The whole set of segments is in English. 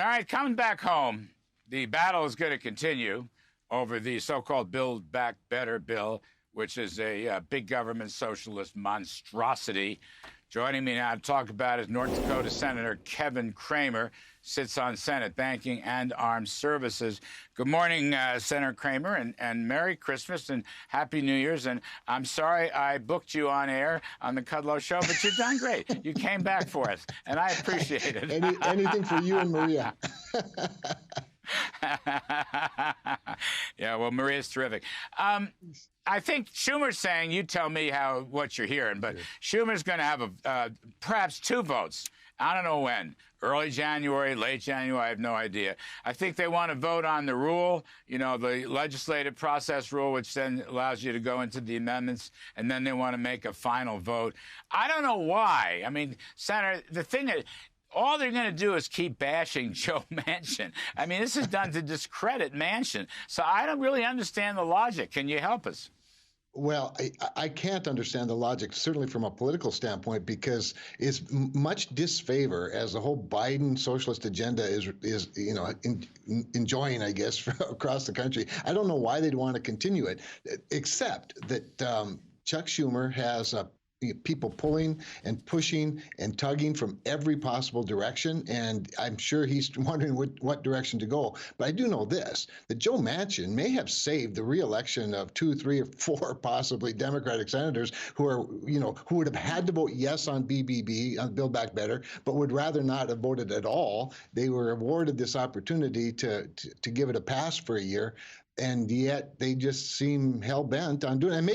All right, coming back home, the battle is going to continue over the so-called Build Back Better bill, which is a big government socialist monstrosity. Joining me now to talk about is North Dakota Senator Kevin Cramer, sits on Senate Banking and Armed Services. Good morning, Senator Cramer, and Merry Christmas and Happy New Year's. And I'm sorry I booked you on air on the Kudlow Show, but you've done great. You came back for us, and I appreciate it. Anything for you and Maria. Yeah, well, Maria's terrific. I think Schumer's saying, you tell me what you're hearing, but Schumer's going to have perhaps 2 votes. I don't know when. Early January, late January, I have no idea. I think they want to vote on the rule, the legislative process rule, which then allows you to go into the amendments, and then they want to make a final vote. I don't know why. I mean, Senator, the thing is, all they're going to do is keep bashing Joe Manchin. I mean, this is done to discredit Manchin. So I don't really understand the logic. Can you help us? Well, I can't understand the logic, certainly from a political standpoint, because it's much disfavor as the whole Biden socialist agenda is enjoying, I guess, across the country. I don't know why they'd want to continue it, except that Chuck Schumer has people pulling and pushing and tugging from every possible direction, and I'm sure he's wondering what direction to go. But I do know this, that Joe Manchin may have saved the re-election of 2, 3, or 4 possibly Democratic senators who would have had to vote yes on BBB, on Build Back Better, but would rather not have voted at all. They were awarded this opportunity to give it a pass for a year. And yet they just seem hell-bent on doing it. And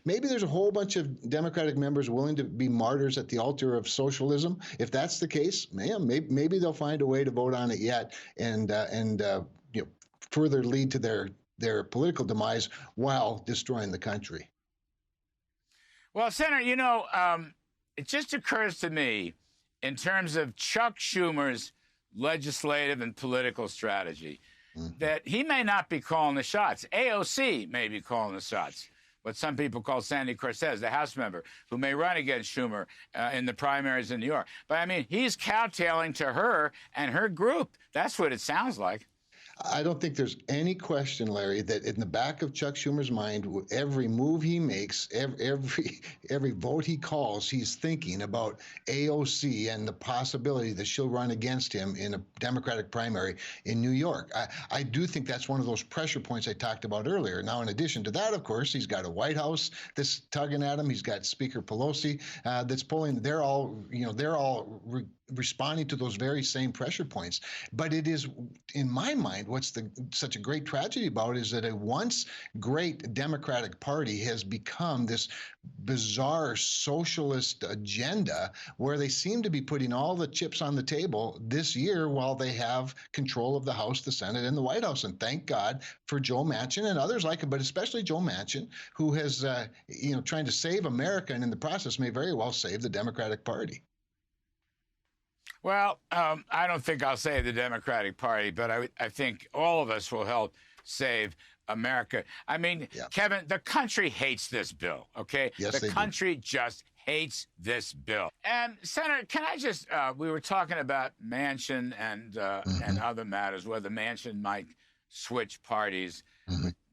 maybe there's a whole bunch of Democratic members willing to be martyrs at the altar of socialism. If that's the case, maybe they'll find a way to vote on it yet and further lead to their political demise while destroying the country. Well, Senator, it just occurs to me, in terms of Chuck Schumer's legislative and political strategy, that he may not be calling the shots. AOC may be calling the shots, what some people call Sandy Cortez, the House member, who may run against Schumer in the primaries in New York. But, I mean, he's kowtowing to her and her group. That's what it sounds like. I don't think there's any question, Larry, that in the back of Chuck Schumer's mind, every move he makes, every vote he calls, he's thinking about AOC and the possibility that she'll run against him in a Democratic primary in New York. I do think that's one of those pressure points I talked about earlier. Now, in addition to that, of course, he's got a White House that's tugging at him. He's got Speaker Pelosi that's pulling. They're all responding to those very same pressure points. But it is, in my mind, what's such a great tragedy about is that a once great Democratic Party has become this bizarre socialist agenda where they seem to be putting all the chips on the table this year while they have control of the House, the Senate, and the White House. And thank God for Joe Manchin and others like him, but especially Joe Manchin, who has, trying to save America, and in the process may very well save the Democratic Party. Well, I don't think I'll save the Democratic Party, but I think all of us will help save America. I mean, yeah. Kevin, the country hates this bill, okay? Yes, the country just hates this bill. And, Senator, can I just, we were talking about Manchin and other matters, whether Manchin might switch parties.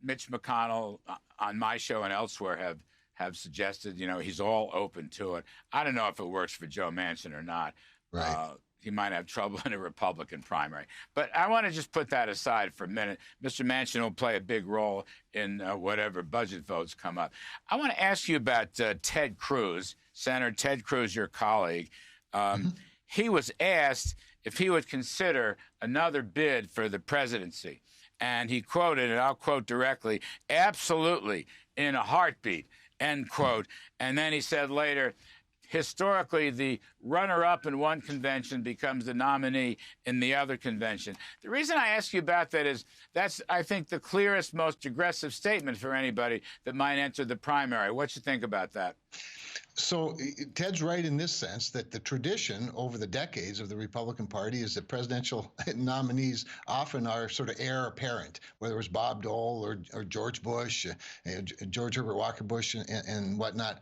Mitch McConnell on my show and elsewhere have suggested, he's all open to it. I don't know if it works for Joe Manchin or not. Right. He might have trouble in a Republican primary. But I want to just put that aside for a minute. Mr. Manchin will play a big role in whatever budget votes come up. I want to ask you about Ted Cruz, Senator Ted Cruz, your colleague. He was asked if he would consider another bid for the presidency. And he quoted, and I'll quote directly, "Absolutely, in a heartbeat," end quote. And then he said later, historically, the runner-up in one convention becomes the nominee in the other convention. The reason I ask you about that is that's, I think, the clearest, most aggressive statement for anybody that might enter the primary. What you think about that? So Ted's right in this sense that the tradition over the decades of the Republican Party is that presidential nominees often are sort of heir apparent, whether it was Bob Dole or George Bush, George Herbert Walker Bush and whatnot.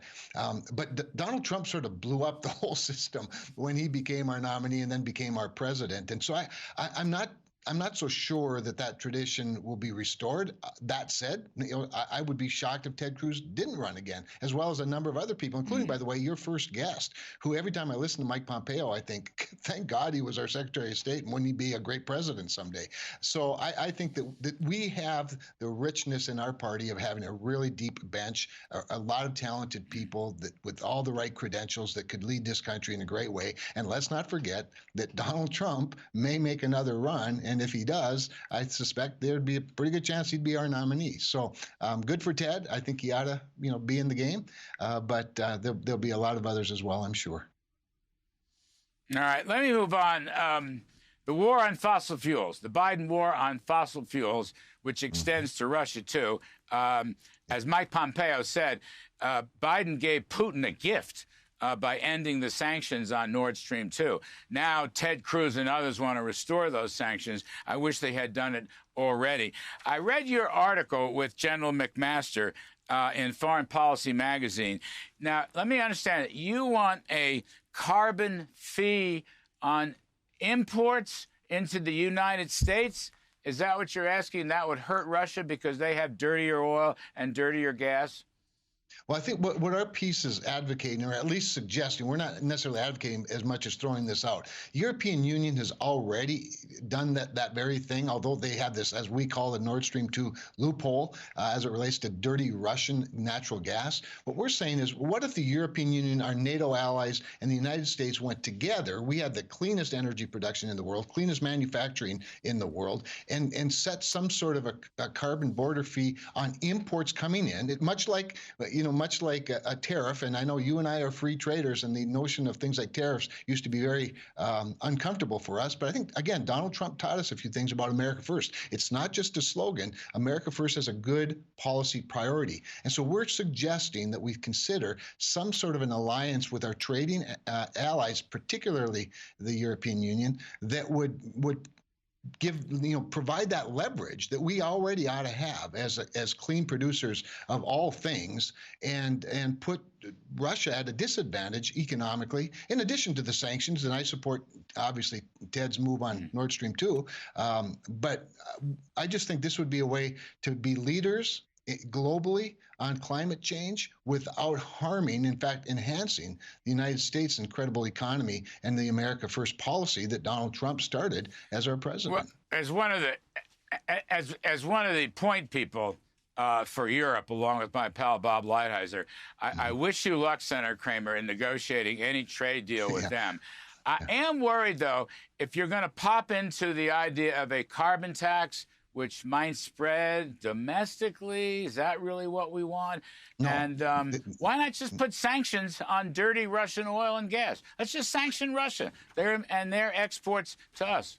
But Donald Trump sort sort of blew up the whole system when he became our nominee and then became our president. And so I'm not so sure that tradition will be restored. That said, I would be shocked if Ted Cruz didn't run again, as well as a number of other people, including, by the way, your first guest, who every time I listen to Mike Pompeo, I think, thank God he was our Secretary of State, and wouldn't he be a great president someday? So I think that we have the richness in our party of having a really deep bench, a lot of talented people that with all the right credentials that could lead this country in a great way. And let's not forget that Donald Trump may make another run, and if he does, I suspect there'd be a pretty good chance he'd be our nominee. So good for Ted. I think he ought to, be in the game. But there'll be a lot of others as well, I'm sure. All right, let me move on. The war on fossil fuels, the Biden war on fossil fuels, which extends to Russia too. As Mike Pompeo said, Biden gave Putin a gift by ending the sanctions on Nord Stream 2. Now Ted Cruz and others want to restore those sanctions. I wish they had done it already. I read your article with General McMaster in Foreign Policy magazine. Now, let me understand it. You want a carbon fee on imports into the United States? Is that what you're asking? That would hurt Russia because they have dirtier oil and dirtier gas? Well, I think what our piece is advocating, or at least suggesting, we're not necessarily advocating as much as throwing this out. The European Union has already done that very thing, although they have this, as we call the Nord Stream 2 loophole, as it relates to dirty Russian natural gas. What we're saying is, what if the European Union, our NATO allies, and the United States went together? We have the cleanest energy production in the world, cleanest manufacturing in the world, and set some sort of a carbon border fee on imports coming in. Much like a tariff, and I know you and I are free traders, and the notion of things like tariffs used to be very uncomfortable for us. But I think, again, Donald Trump taught us a few things about America First. It's not just a slogan. America First is a good policy priority. And so we're suggesting that we consider some sort of an alliance with our trading allies, particularly the European Union, that would provide that leverage that we already ought to have as clean producers of all things, and put Russia at a disadvantage economically, in addition to the sanctions. And I support, obviously, Ted's move on Nord Stream 2. But I just think this would be a way to be leaders globally on climate change without harming, in fact, enhancing the United States' incredible economy and the America First policy that Donald Trump started as our president. Well, as one of the point people for Europe, along with my pal Bob Lighthizer, I wish you luck, Senator Kramer, in negotiating any trade deal with them. I am worried, though, if you're going to pop into the idea of a carbon tax, which might spread domestically. Is that really what we want? No. And why not just put sanctions on dirty Russian oil and gas? Let's just sanction Russia and their exports to us.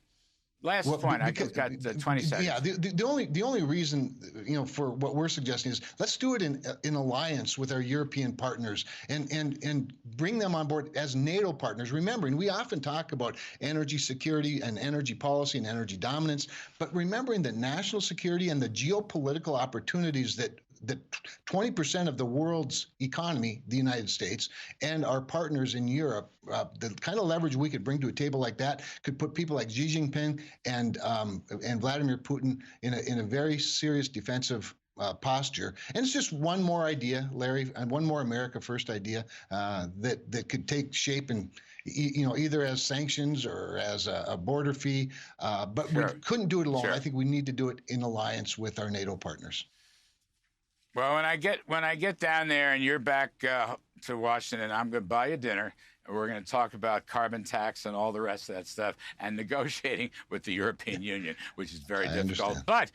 Last point. I just got 20 seconds. Yeah, the only reason for what we're suggesting is let's do it in alliance with our European partners and bring them on board as NATO partners. Remembering we often talk about energy security and energy policy and energy dominance, but remembering that national security and the geopolitical opportunities that 20% of the world's economy, the United States, and our partners in Europe, the kind of leverage we could bring to a table like that could put people like Xi Jinping and Vladimir Putin in a very serious defensive posture. And it's just one more idea, Larry, and one more America First idea that could take shape and either as sanctions or as a border fee. But we couldn't do it alone. I think we need to do it in alliance with our NATO partners. Well, when I get down there and you're back to Washington, I'm going to buy you dinner, and we're going to talk about carbon tax and all the rest of that stuff, and negotiating with the European Union, which is very difficult. Understand. But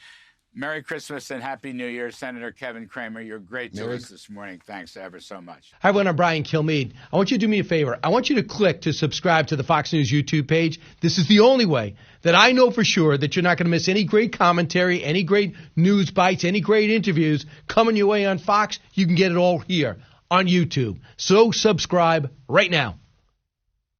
Merry Christmas and Happy New Year, Senator Kevin Kramer. You're great to us this morning. Thanks ever so much. Hi, everyone. I'm Brian Kilmeade. I want you to do me a favor. I want you to click to subscribe to the Fox News YouTube page. This is the only way that I know for sure that you're not going to miss any great commentary, any great news bites, any great interviews coming your way on Fox. You can get it all here on YouTube. So subscribe right now.